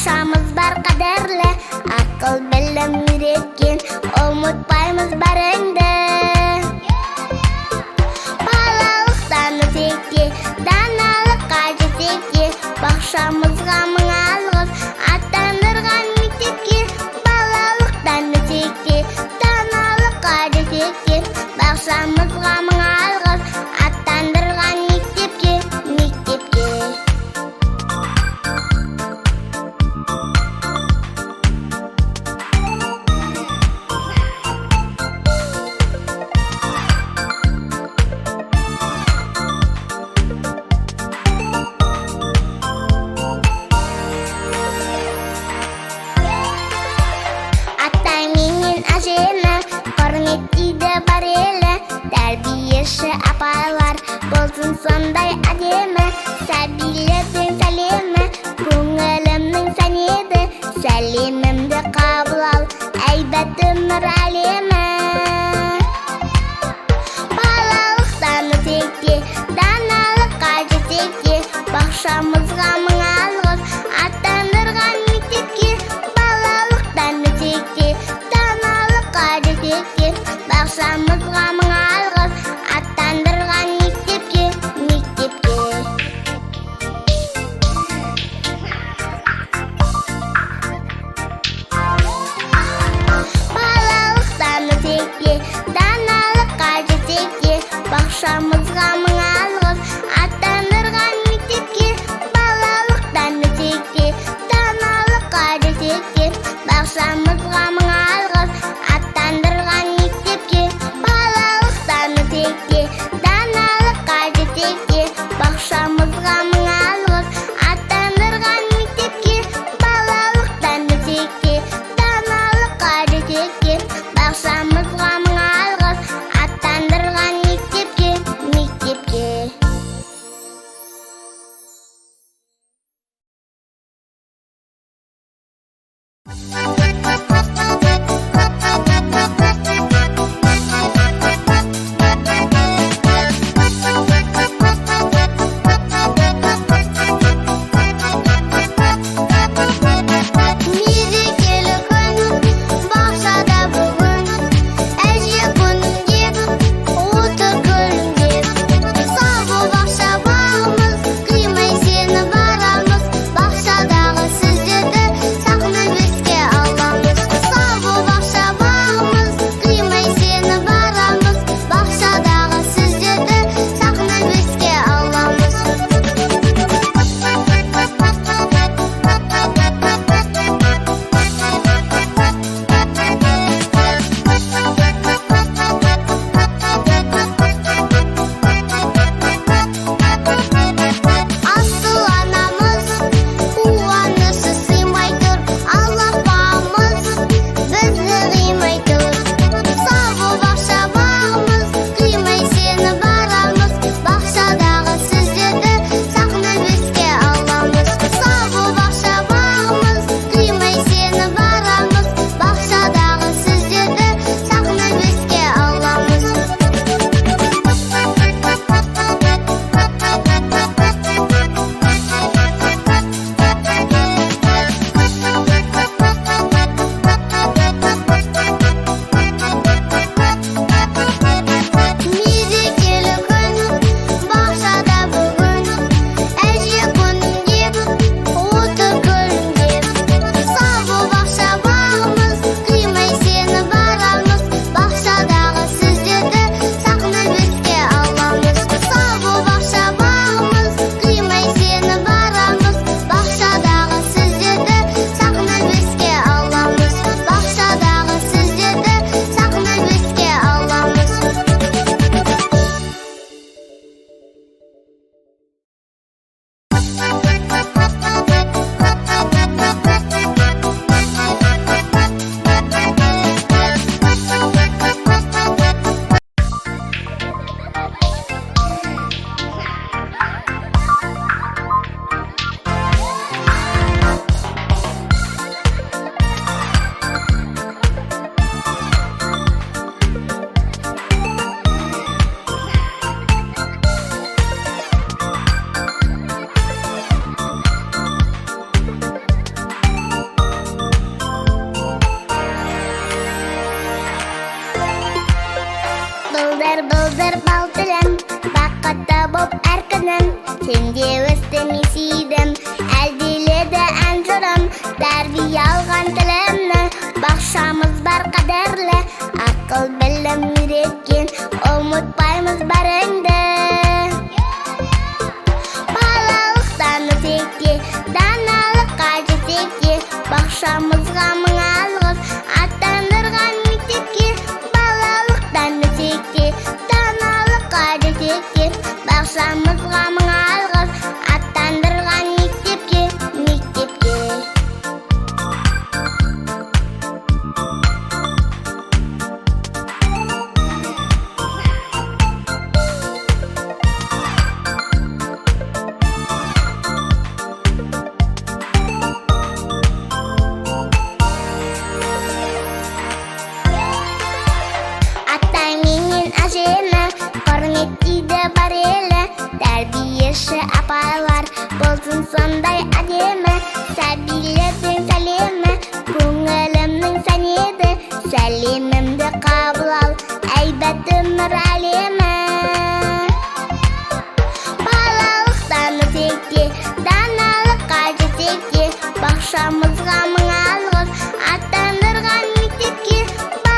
Бақшамыз бар қадірлі, ақыл білім үйреткен, ұмытпаймыз барыңды. Балалықтан өтекте, даналыққа жетекте, бақшамызға мың алғыс, аттандырған мектепке. Балалықтан өтекте, даналыққа жетекте, бақшамызға мың алғыс, аттандырған мектепке. Атай менен әжені құрметтейді бар елі, тәрбиеші апайлар болсын сондай әдемі. Сәбилердің сәлемі көңілімнің сәнеді, сәлемімді қабыл ал, әйбат өмір әлемі. Балалықтан өтекте, даналыққа жетекте, бақшамызға мың алғыс, аттандырған мектепке. Балалықтан өтекте, даналыққа жетекте, бақшамызға мың алғыс, аттандырған мектепке. Балалықтан өтекте, даналыққа жетекте, бақшамызға мың алғыс, аттандырған мектепке. Балалықтан өтекте, даналыққа жетекте, бақшамызға мың алғыс, аттандырған мектепке. Балалықтан өтекте, даналыққа жетекте, бақшамызға мың алғыс, аттандырған мектепке. Балалықтан өтекте, даналыққа жетекте, бақшамызға мың алғыс, аттандырған мектепке. текке, бақшамызға мың алғыс, аттандырған мектепке, мектепке. Атай менен әжені құрметтейді бар елі, тәрбиеші апайлар болсын сондай әдемі. Сәбилердің сәлемі көңілімнің сән еді, сәлемімді қабыл ал, әйбат өмір әлемі. Балалықтан өтекте, даналыққа жетекте, бақшамызға мың алғыс.